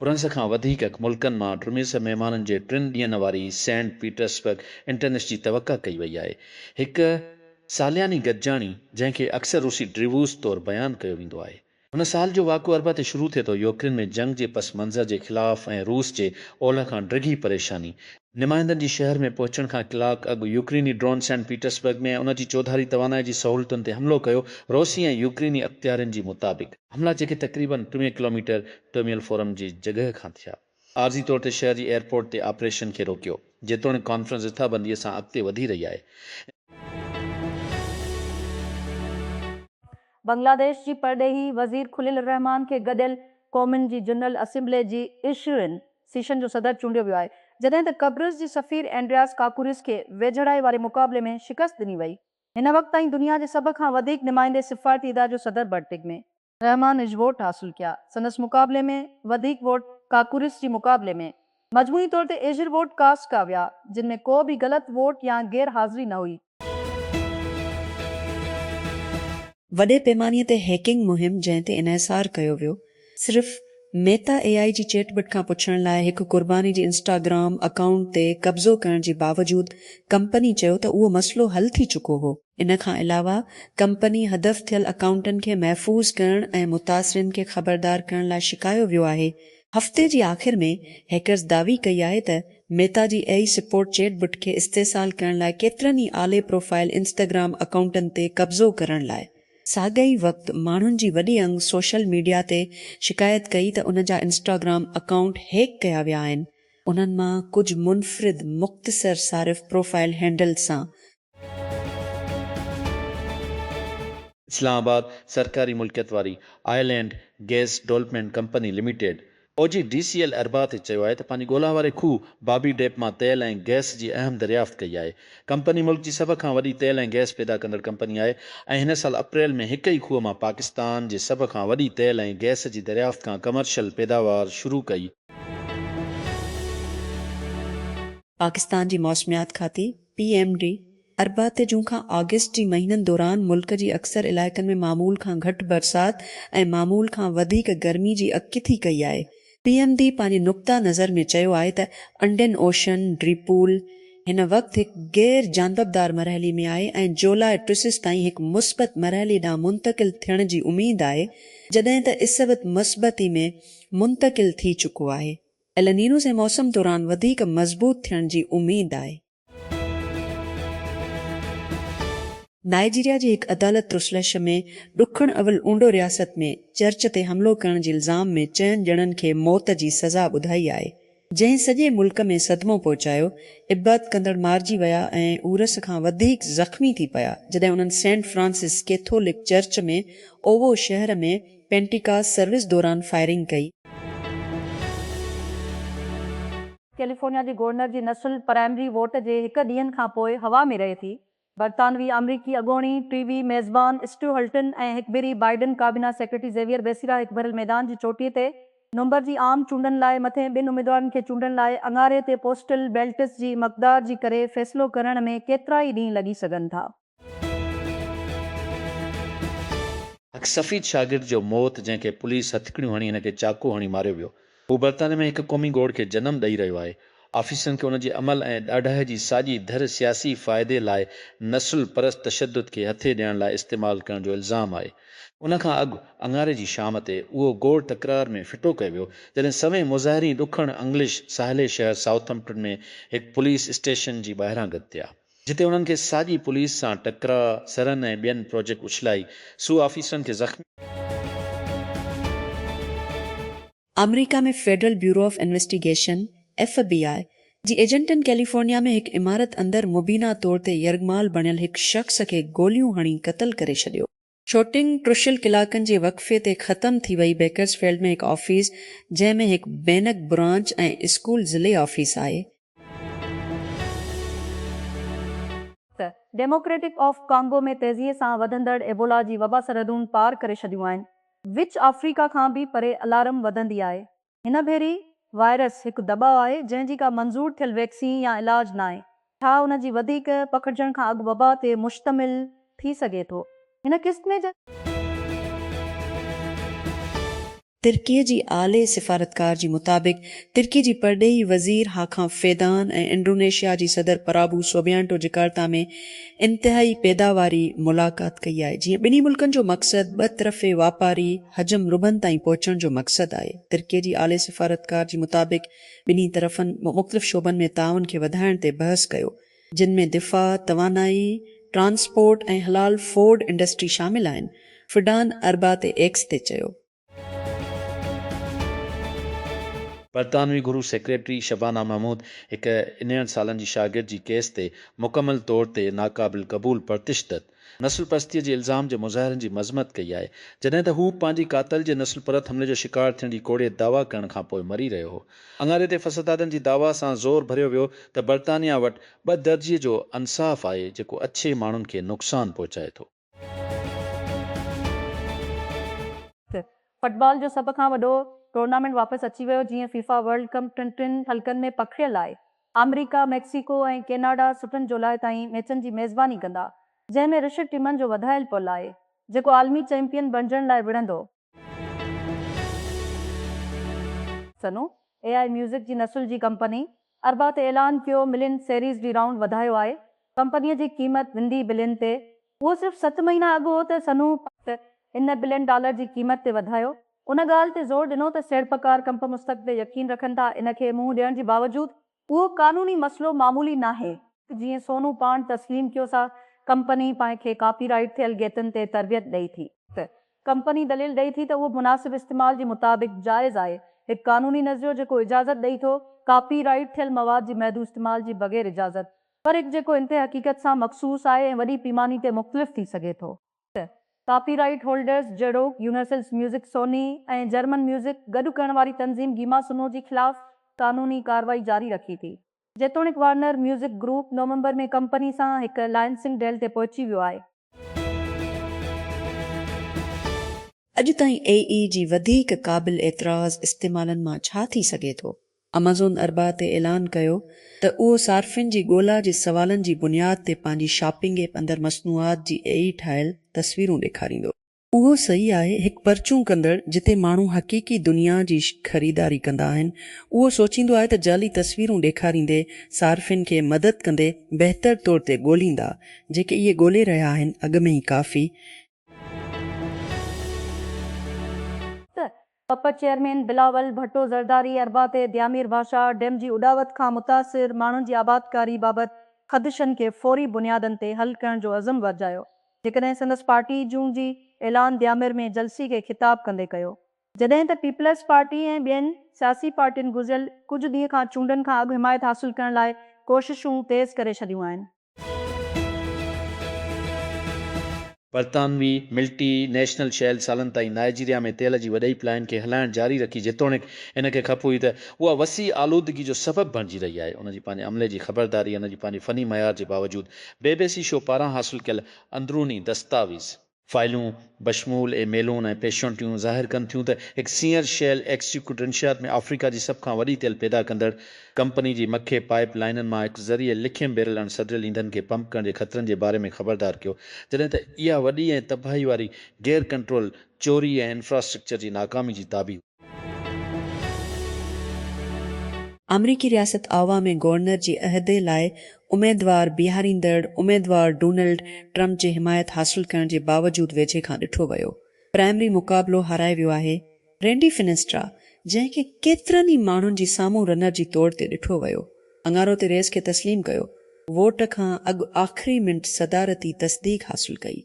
पुरंस खां वधीक मुल्कनि मां ट्रिमिस महिमाननि जे 3 ॾींहनि वारी सेंट पीटर्सबर्ग इंटरनेट जी तवक़ा कई वई आहे। हिकु सालियानी गॾिजाणी जंहिंखे अक्सर रूसी ड्रिवूस तौरु बयानु कयो वेंदो आहे। हुन साल जो वाक़ियो अरबा ते शुरू थिए थो यूक्रेन में जंग जे पस मंज़र जे ख़िलाफ़ ऐं रूस जे ओलह खां डिघी परेशानी। नुमाइंदनि जी शहर में पहुचण खां कलाक अॻु यूक्रेनी ड्रोन सेंट पीटर्सबर्ग में उन जी चौधारी तवानाई जी सहूलियतुनि ते हमलो कयो। रूसी ऐं यूक्रेनी अख़्तियारनि जी मुताबिक़ हमला जेके तक़रीबन 3 किलोमीटर टर्मिनल फोरम जी जॻह खां थिया। आर्ज़ी तौर ते शहर जी एयरपोर्ट ते ऑपरेशन खे रोकियो, जेतोणीकि कॉन्फ्रेंस रिथाबंदीअ सां अॻिते वधी रही आहे। बांग्लादेश जी परॾेही वज़ीर खुलील रहमान खे गॾियल क़ौमुनि जी जनरल असेंबली जी ईशरिन सेशन जो सदर चूंडियो वियो आहे, जॾहिं त कब्रस जी सफ़ीर एंड्रियास काकूरिस खे वेझड़ाई वारे मुक़ाबले में शिकस्त ॾिनी वई। हिन वक़्त ताईं दुनिया जे सभ खां वधीक नुमाइंदे सिफ़ारती इदारे जो सदर बर्टिक में रहमान इज वोट हासिल किया। संदसि मुक़ाबले में वधीक वोट काकूरिस जी मुक़ाबले में मजमूई तौर ते एजिर वोट कास्ट कया विया, जिन में को बि ग़लति वोट या गैर हाज़िरी न हुई। वॾे पैमाने ते हैकिंग मुहिम जंहिं ते इन्हिसार कयो वियो, सिर्फ़ मेटा AI जी चेटबट खां पुछण लाइ हिकु कुर्बानी जी इंस्टाग्राम अकाउंट ते कब्ज़ो करण जे बावजूद कंपनी चयो त उहो मसइलो हल थी चुको हो। इन खां अलावा कंपनी हदफ़ थियल अकाउंटनि खे महफ़ूज़ करण ऐं मुतासिरनि खे ख़बरदार करण लाइ शिकायो वियो आहे। हफ़्ते जी आख़िर में हैकर्स दावी कई आहे त मेटा जी AI सपोर्ट चेटबट खे इस्तेसाल करण लाइ केतिरनि ई आले प्रोफाइल इंस्टाग्राम अकाउंटनि ते कब्ज़ो करण लाइ। साॻई वक़्तु माण्हुनि जी वॾी अंग सोशल मीडिया ते शिकायत कई त उन जा इंस्टाग्राम अकाउंट हैक कया विया आहिनि। उन्हनि मां कुझु मुनफ़रिद मुख़्तसर सारिफ़ प्रोफाइल हैंडल सां। इस्लामाबाद सरकारी मुल्कियत वारी oil and gas development company limited OGDCL अरबा ते चयो आहे त पंहिंजी ॻोल्हा वारे खूह बाबी डेप मां तेल ऐं गैस जी अहम दरियाफ़्त कई आहे। कंपनी मुल्क जी सभ खां वॾी तेल ऐं गैस पैदा कंदड़ कंपनी आहे ऐं हिन साल अप्रैल में हिक ई खूह मां पाकिस्तान जे सभ खां वॾी तेल ऐं गैस जी दरियाफ़्त खां कमर्शियल पैदावार शुरू कई। पाकिस्तान जी मौसमियात खाती PMD अरबा ते जूं खां अगस्त जी महीननि दौरान मुल्क जी अक्सर इलाइक़नि में मामूल खां घटि बरसात ऐं मामूल खां वधीक गर्मी जी अकिथी कई आहे। PMD पंहिंजी नुक़्ता नज़र में चयो आहे त अंडियन ओशन ड्रीपूल हिन वक़्तु हिकु गैर जानबदार मरहली में आहे ऐं जुलाई टिसिस ताईं हिकु मुस्बत मरहली ॾांहुं मुंतक़िल थियण जी उमेद आहे, जॾहिं त इसबत मस्बती में मुंतक़िल थी चुको आहे। एलनीनो जे मौसम दौरान वधीक मज़बूत थियण जी उमेद आहे। नाइजीरिया जी हिकु अदालत रुसलश में ॾुखण अवल ऊंडो रियासत में चर्च ते हमलो करण जे इल्ज़ाम में 4 ॼणनि खे मौत जी सज़ा ॿुधाई आहे, जंहिं सॼे मुल्क में सदमो पहुचायो। इबादत कंदड़ मारिजी विया ऐं उरस खां वधीक ज़ख़्मी थी पिया जॾहिं उन्हनि सेंट फ्रांसिस कैथोलिक चर्च में ओवो शहर में पेंटिकास्ट सर्विस दौरान फायरिंग कई। कैलिफोर्निया जी गवर्नर जी नस्ल प्राइमरी वोट जे हिकु ॾींहनि खां पोइ हवा में रहे थी। बरतानवी अमरीकी अॻूणी टीवी मेज़बान स्टीव हल्टन ऐं हिकु भेरी बाइडन काबीना सेक्रेटरी ज़ेवियर बेसिरा हिकु भरियल मैदान जी चोटीअ ते नवंबर जी आम चूंडनि लाइ मथे 2 उम्मीदवारनि खे चूंडण लाइ अंगारे ते पोस्टल बैलेट्स जी मक़दार जी करे फ़ैसिलो करण में केतिरा ई ॾींहं लॻी सघनि था। हिकु सफ़ीद शागिर्द जो मौत जंहिंखे पुलिस हथकड़ियूं हणी हिन खे चाकू हणी मारियो वियो। हू बर्तानिया में हिकु क़ौमी गोड़ खे जनमु ॾेई रहियो आहे। ऑफिसरनि खे उन जे अमल ऐं ॾाढाई जी साॼी धर सियासी फ़ाइदे लाइ नस्ल परस्त तशदुद खे हथे ॾियण लाइ इस्तेमालु करण जो इल्ज़ाम आहे। उन खां अॻु अंगारे जी शाम ते उहो गोड़ तकरार में फिटो कयो वियो जॾहिं सवें मुज़ाहिरी ॾुखण इंग्लिश साहेले शहर साउथम्पटन में हिकु पुलिस स्टेशन जी ॿाहिरां गॾु थिया, जिते उन्हनि खे साॼी पुलिस सां टकरा सरन ऐं ॿियनि प्रोजेक्ट उछलाई सू ऑफिसरनि खे ज़ख़्मी। अमेरिका में federal bureau of investigation FBI जी एजेंटनि कैलिफोर्निया में हिकु इमारत अंदरि मुबीना तौर ते यरगमाल बणियल हिकु शख़्स खे गोलियूं हणी क़तल करे छॾियो। शूटिंग टुशिल कलाकनि जे वक़फ़े ते ख़तम थी वई बेकर्सफील्ड में हिकु ऑफिस जंहिं में हिकु बैनक ब्रांच ऐं स्कूल ज़िले ऑफिस आहे। डेमोक्रेटिक ऑफ कांगो में तेज़ीअ सां वधंदड़ एबोला जी वबा सरहदूं पार करे छॾियूं आहिनि। विच अफ्रीका खां बि परे अलार्म वधंदी आहे। हिन भेरी वायरस हिकु दॿाउ आहे जंहिंजी का मंज़ूर थियल वैक्सीन या इलाज न आहे। छा उन जी वधीक पखिड़िजण खां अॻु वबा ते मुश्तमिल थी सघे थो। हिन क़िस्म जा तुर्कीअ जी आले सिफ़ारतकार जी मुताबिक़ तुर्की जी परॾेही वज़ीर हाखां फ़ेदान ऐं इंडोनेशिया जी सदर पराबू सोबियांटो जकार्ता में इंतिहाई पैदावारी मुलाक़ात कई आहे। जीअं ॿिन्ही मुल्कनि जो मक़सदु ॿ तरफ़े वापारी हजम रुबन ताईं पहुचण जो मक़सदु आहे। तुर्कीअ जी आले सिफ़ारतकार जी मुताबिक़ ॿिन्ही तरफ़नि मुख़्तलिफ़ शोबनि में ताउन खे वधाइण ते बहस कयो, जिन में दिफ़ा, तवानाई, ट्रांसपोर्ट ऐं हलाल फोर्ड इंडस्ट्री शामिल आहिनि। फिडान अरबात एक्स ते चयो, बरतानवी गुरु सेक्रेटरी शबाना महमूद हिक 69 सालनि जी शागिर्द जी केस ते मुकमल तौर ते नाक़ाबिल क़बूल परतिशदत नस्ल परस्तीअ जे इल्ज़ाम जे मुज़ाहिरनि जी मज़मत कई आहे, जॾहिं त हू पंहिंजी कातल जे नस्ल परत हमले जो शिकार थियण जी कोड़े दावा करण खां पोइ मरी रहियो हो। अंगारे ते फसदादनि जी दावा सां ज़ोर भरियो वियो त बरतानिया वटि 2 दर्जे जो इंसाफ़ आहे जेको अच्छे माण्हुनि खे नुक़सान पहुचाए थो। फुटबॉल जो सभ खां वॾो टूर्नामेंट वापसि अची वियो। जीअं फीफा वर्ल्ड कप टिनि हल्कनि में पखिड़ियल आहे। अमेरिका, मैक्सिको ऐं कैनाडा सुठनि जुलाई ताईं मैचनि जी मेज़बानी कंदा, जंहिंमें ऋषि टीमनि जो वधायल पुल आहे जेको आलमी चैंपियन बणजण लाइ विढ़ंदो। सनो AI म्यूज़िक जी नस्ल जी कंपनी अरबा ते ऐलान कयो मिलियन सीरीज़ जी राउंड वधायो आहे। कंपनीअ जी क़ीमत विंदी बिलियन ते। उहो सिर्फ़ु 7 महीना अॻु हो त सनू इन $1 बिलियन जी क़ीमत ते वधायो। उन ॻाल्हि ते ज़ोर ॾिनो त सीड़पकार कंप मुस्तक़ ते यकीन रखनि था। इन खे मुंहुं ॾियण जे बावजूदि उहो क़ानूनी मसइलो मामूली नाहे। जीअं सोनू पाण तस्लीम कयो सा, कंपनी पाण खे कॉपीराइट थियल गीतनि ते तरबियत ॾेई थी। कंपनी दलील ॾेई थी त उहो मुनासिब इस्तेमाल जे मुताबिक़ जाइज़ आहे। हिकु क़ानूनी नज़रियो जेको इजाज़त ॾेई थो कॉपीराइट थियल मवाद जी महदूद इस्तेमाल जी बग़ैर इजाज़त, पर हिकु जेको इंतिहा हक़ीक़त सां मख़सूस आहे ऐं वॾी पैमाने ते मुख़्तलिफ़ थी सघे थो। कॉपीराइट होल्डर्स जहिड़ोकि यूनिवर्सल म्यूज़िक, सोनी ऐं जर्मन म्यूज़िक गॾु करण वारी तंज़ीम गीमा सुनो जी ख़िलाफ़ क़ानूनी कार्रवाई जारी रखी थी। जेतोणीकि वार्नर म्यूज़िक ग्रुप नवंबर में कंपनी सां हिकु लाइसेंसिंग डील ते पहुची वियो आहे। अॼु ताईं AE जी वधीक क़ाबिल एतिराज़ इस्तेमालनि मां छा थी सघे थो? अमेज़ॉन अरबा ते ऐलान कयो त उहो सार्फ़िन जी ॻोल्हा जे सवालनि जी बुनियाद ते पंहिंजी शॉपिंग ऐप अंदरि मसनूआत जी AI ठाहियल तस्वीरूं ॾेखारींदो। उहो सही आहे, हिकु परचूं कंदड़ जिते माण्हू हक़ीक़ी दुनिया जी ख़रीदारी कंदा आहिनि, उहो सोचींदो आहे त जाली तस्वीरूं ॾेखारींदे सार्फ़िन खे मदद कंदे बहितर तौर ते ॻोल्हींदा जेके इहे ॻोल्हे रहिया आहिनि अॻु में ई काफ़ी। पप चेयरमैन बिलावल भट्टो ज़रदारी अरबा ते दियामीर भाषा डैम जी उॾावत खां मुतासिर माण्हुनि जी आबादकारी बाबति ख़दशनि खे फ़ौरी बुनियादनि ते हल करण जो अज़म वधायो, जेकॾहिं संदसि पार्टी जूं जी ऐलान दियामिर में जलसी खे ख़िताब कंदे कयो। जॾहिं त पीपल्स पार्टी ऐं ॿियनि सियासी पार्टियुनि गुज़िरियल कुझु ॾींहं खां चूंडनि खां अॻु हिमायत हासिल करण लाइ कोशिशूं तेज़ करे छॾियूं आहिनि। बरतानवी मिल्टी नेशनल शैल सालनि ताईं नाइजीरिया में तेल जी वॾी प्लान खे हलाइण जारी रखी, जेतोणीकि इन खे ख़बर हुई त उहा वसी आलूदगी जो सबबु बणिजी रही आहे। उन जी पंहिंजे अमले जी ख़बरदारी, उन जी पंहिंजी फ़नी मयार जे बावजूदि BBC शो पारां हासिल कयल अंदरूनी दस्तावेज़ फाइलूं बशमूल मेलून ऐं पेशंटियूं ज़ाहिर कनि थियूं त हिकु सीनियर शेल एक्सक्यूटिव में अफ्रीका जी सभ खां वॾी तेल पैदा कंदड़ कंपनी जी मखे पाइप लाइननि मां हिकु ज़रिए लिखियम बैरल सडियल ईंधन खे पंप करण जे ख़तरनि जे बारे में ख़बरदार कयो, जॾहिं त इहा वॾी ऐं तबाही वारी गैर कंट्रोल चोरी ऐं इंफ्रास्ट्रक्चर जी नाकामी जी ताबी। अमरीकी रियासत आवा में गवर्नर जी अहदे लाइ उमेदवार बीहारींदड़ उमेदवार डोनाल्ड ट्रंप जे हिमायत हासिल करण जे बावजूदि वेझे खां ॾिठो वियो। प्राइमरी मुक़ाबिलो हाराए वियो आहे रेंडी फिनेस्ट्रा, जंहिंखे केतिरनि ई माण्हुनि जी साम्हूं रनर जी तौर ते ॾिठो वियो। अंगारो ते रेस खे तस्लीम कयो, वोट खां अॻु आख़िरी मिंट सदारती तस्दीक हासिल कई।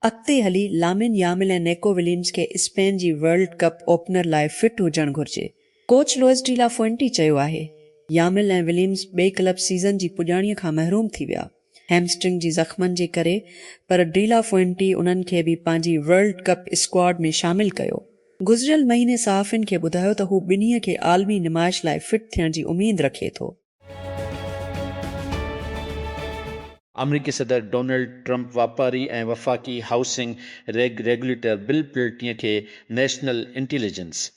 अॻिते हली लामिन यामिल ऐं नेको विलियम्स खे स्पेन जी वर्ल्ड कप ओपनर लाइ फिट हुजणु घुर्जे। कोच लुइस डी ला फुएंटे चयो आहे यामिल ऐं विलियम्स ॿिए क्लब सीज़न जी पुॼाणीअ खां महरूम थी विया हैमस्ट्रिंग जी ज़ख़्मनि जे करे, पर डी ला फुएंटे उन्हनि खे बि पंहिंजी वर्ल्ड कप स्क्वाड में शामिल कयो। गुज़िरियल महीने सहाफ़ियुनि खे ॿुधायो त हू ॿिन्हीअ खे आलमी नुमाइश लाइ फिट थियण जी उमेद रखे थो। अमरीकी सदर डोनाल्ड ट्रंप वापारी ऐं वफ़ाक़ी हाउसिंग रेगुलेटर बिल पिल्टीअ खे नेशनल इंटेलिजेंस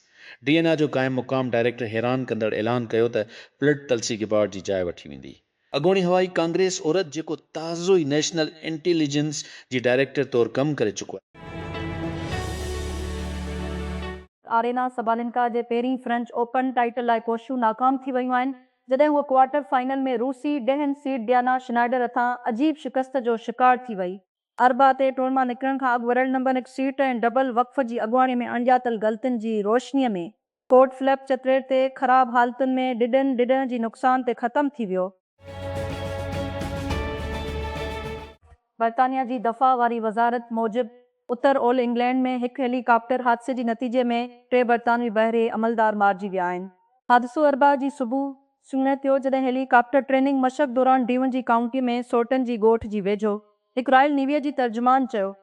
DNA जो क़ाइमु मुक़ाम डायरेक्टर हैरान कंदड़ ऐलान कयो त पिल्ट तलसी गिबार्ड जी जाइ वठी वेंदी। अॻूणी हवाई कांग्रेस औरत जेको ताज़ो ई नेशनल इंटेलिजेंस जी डायरेक्टर तौरु कमु करे चुको आहे। आरेना सबालिनका जे पहिरीं फ्रेंच ओपन टाइटल लाइ कोशिशूं नाकाम थी वियूं आहिनि, जॾहिं हूअ क्वार्टर फाइनल में रूसी 10 सीड डियाना श्नाइडर हथां अजीब शिकस्त जो शिकार थी वई। अरबा ते टूर मां निकिरण खां अॻु वर्ल्ड नंबर 1 सीट ऐं डबल वक़्फ़ जी अॻुवाणीअ में अणॼातल ग़लतियुनि जी रोशनीअ में कोर्ट फ्लैप चतरेर ते ख़राब हालतुनि में डिॾण जी नुक़सान ते ख़त्म थी वियो। बर्तानिया जी दफ़ा वारी वज़ारत मूजिब उत्तर ओल इंग्लैंड में हिकु हेलीकॉप्टर हादसे जे नतीजे में 3 बर्तानवी बहरे अमलदार मारिजी विया आहिनि। हादिसो अरबा जी सुबुह सुञे थियो जॾहिं हेलीकॉप्टर ट्रेनिंग मशक़ दौरान डीवन जी काउंटी में सोटन जी ॻोठ जी वेझो हिकु रॉयल नेवीअ जी तर्जुमान चयो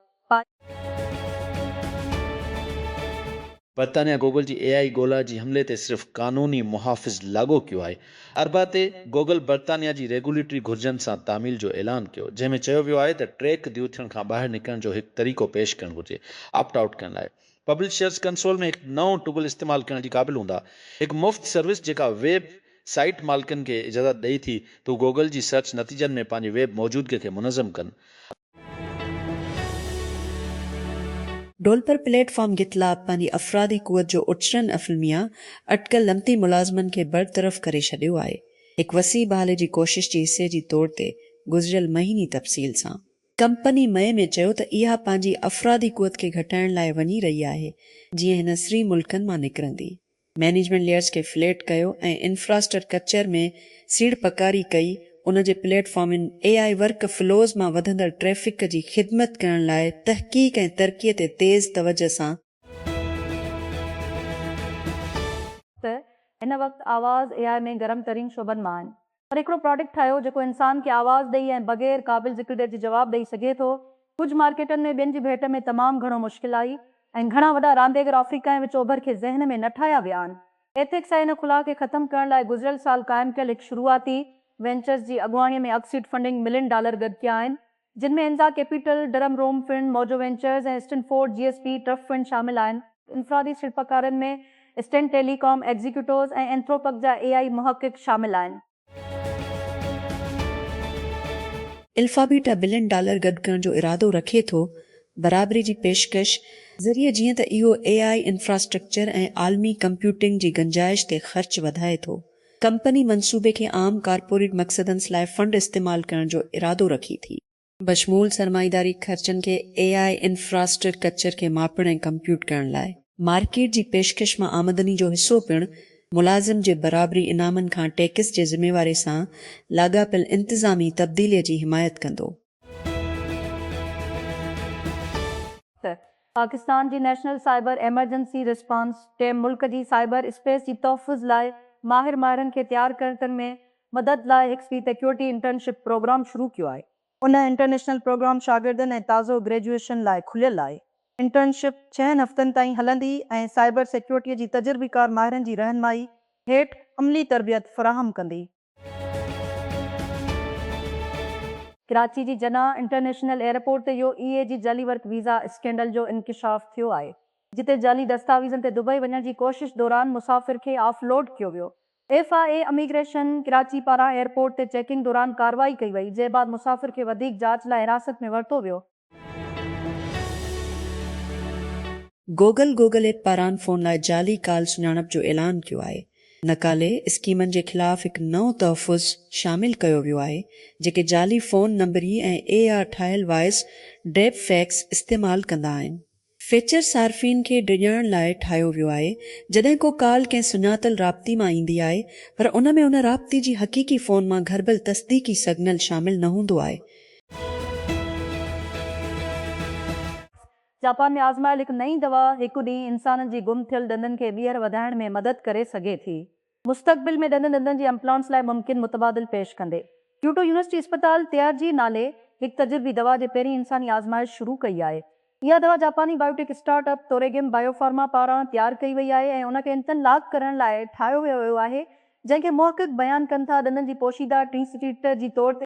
बर्तानिया गूगल जी AI ॻोल्हा जी हमले ते सिर्फ़ क़ानूनी मुहाफ़िज़ लागू कयो आहे। अरबा ते गूगल बर्तानिया जी रेगुलेटरी घुर्जनि सां तामील जो ऐलान कयो, जंहिंमें चयो वियो आहे त ट्रैक ड्यू थियण खां ॿाहिरि निकिरण जो हिकु तरीक़ो पेश करणु घुरिजे। ऑप्ट आउट करण लाइ पब्लिशर्स कंसोल में हिकु नओं टुगल इस्तेमालु करण जी क़ाबिल हूंदा। हिकु मुफ़्त सर्विस जेका वेब साइट मालिकनि खे इजाज़त ॾेई थी त गूगल जी सर्च नतीजनि में पंहिंजी वेब मौजूदगी खे मुनज़म कनि। डोलपर प्लेटफॉर्म गितलाब पंहिंजी अफ़रादी क़ुवत जो उछरन अफ़लमिया अटकल लमती मुलाज़मनि खे बरतरफ़ करे छॾियो आहे। हिकु वसी बहाली जी कोशिश जे हिसे जी तौर ते गुज़िरियल महीनी तफ़सील सां कंपनी मई में चयो त इहा पंहिंजी अफ़रादी क़ुवत खे घटाइण लाइ वञी रही आहे, जीअं हिन 3 मुल्कनि मां निकिरंदी। मैनेजमेंट लेयर्स खे फ्लैट कयो ऐं इंफ्रास्ट्रक्चर में सीड़ पकारी कई, उन जे प्लेटफॉर्मनि AI वर्क फ्लोज़ मां वधंदड़ ट्रैफ़िक जी ख़िदमत करण लाइ तहक़ीक़ ऐं तरक़ीअ ते तेज़ तवजह सां त हिन वक़्तु आवाज़ AI में गरम तरीन शोबनि मां आहिनि, पर हिकिड़ो प्रोडक्ट ठाहियो जेको इंसान खे आवाज़ ॾेई ऐं बग़ैर क़ाबिल ज़िक्र जे जवाब ॾेई सघे थो। कुझु मार्केटनि में ॿियनि जी भेट में तमामु घणो मुश्किल आई ऐं घणा वॾा रांदीगर अफ्रीका ऐं विच ओभर खे ज़हन में न ठाहिया विया आहिनि। एथिक्स ऐं इन खुला खे ख़त्म करण लाइ गुज़िरियल साल क़ाइमु कयल हिकु शुरूआती वेंचर्स जी अॻुवाणीअ में अक्सीड फंडिंग $1 मिलियन गॾु कया आहिनि, जिन में इंज़ा कैपिटल, डरम रोम फिंड, मोजो वेंचर्स ऐं स्टैनफोर्ड GSP टफ फंड शामिल आहिनि। इंफरादी शिल्पकारनि में स्टेन टेलीकॉम एग्जीक्यूटिव्स ऐं एंथ्रोपक जा AI मुहक़िक़ शामिल आहिनि। अल्फ़ाबीटा $1 बिलियन गॾु करण जो इरादो रखे थो, बराबरी जी पेशकश ज़रिए, जीअं त इहो AI इंफ्रास्ट्रक्चर ऐं आलमी कंप्यूटिंग जी गंजाइश ते ख़र्च वधाए थो। कंपनी मंसूबे खे आम कारपोरेट मक़सदनि लाइ फंड इस्तेमालु करण जो इरादो रखी थी, बशमूल सरमाईदारी ख़र्चनि खे AI इंफ्रास्ट्रक्चर खे मापण ऐं कंप्यूट करण लाइ। मार्केट जी पेशकश मां आमदनी जो हिसो पिणु मुलाज़िम जे बराबरी इनामनि खां टैक्स जे ज़िम्मेवारी सां लाॻापियल इंतिज़ामी तब्दीलीअ जी हिमायत कंदो। पाकिस्तान जी national cyber emergency response team मुल्क जी साइबर स्पेस जी तहफ़ुज़ लाइ माहिरनि खे तैयार करण में मदद लाइ हिकु सिक्योरिटी इंटर्नशिप प्रोग्राम शुरू कयो आहे। उन इंटरनेशनल प्रोग्राम शागिर्दनि ऐं ताज़ो ग्रेजुएशन लाइ खुलियल आहे। इंटर्नशिप 6 हफ़्तनि ताईं हलंदी ऐं साइबर सिक्योरिटीअ जी तजुर्बेकार माहिरनि जी रहनुमाई हेठि अमली तरबियत फ़राहम कंदी। कराची जी जना इंटरनेशनल एयरपोर्ट ते इहो EA जी जाली वर्क वीज़ा स्कैंडल जो इंकिशाफ थियो आहे, जिते जाली दस्तावेज़नि ते दुबई वञण जी कोशिश दौरान मुसाफ़िर खे ऑफलोड कयो वियो। FIA इमिग्रेशन कराची पारां एयरपोर्ट ते चेकिंग दौरान कार्रवाई कई वई, जंहिं बाद मुसाफ़िर खे वधीक जांच लाइ हिरासत में वरितो वियो। गूगल ऐप पारां फ़ोन लाइ जाली काल सुञाणप जो ऐलान कयो आहे। नकाले स्कीमनि जे ख़िलाफ़ हिकु नओं तहफ़ुज़ शामिल कयो वियो आहे, जेके जाली फ़ोन नंबरी ऐं AR ठाहियल वॉइस डेप फैक्स इस्तेमालु कंदा आहिनि। फीचर सार्फ़िन खे डिॼण लाइ ठाहियो वियो आहे, जॾहिं को काल कंहिं सुञातल राब्ती मां ईंदी आहे, पर उन में उन राब्ती जी हक़ीक़ी फ़ोन मां घरबल तस्दीकी सिग्नल शामिल न हूंदो आहे। जापान में आज़मायल हिकु नई दवा हिकु ॾींहुं इंसाननि जी गुम थियल ॾंदनि खे ॿीहर वधाइण में मदद करे सघे थी। मुस्तक़बिल में ॾंदनि जी इम्प्लांट्स लाइ मुमकिन मुतबादिल पेश कंदे क्यूटो यूनिवर्सिटी अस्पताल तियारजी नाले हिकु तजुर्बी दवा जे पहिरीं इंसानी आज़माइश शुरू कई आहे। इहा दवा जापानी बायोटेक स्टार्टअप तोरेगिम बायोफार्मा पारां तैयार कई वई आहे ऐं उनखे इंतलाक करण लाइ ठाहियो वियो आहे, जंहिंखे मुहक़िक़ बयानु कनि था ॾंदनि जी पोशीदा टीस्टीट जी तौर ते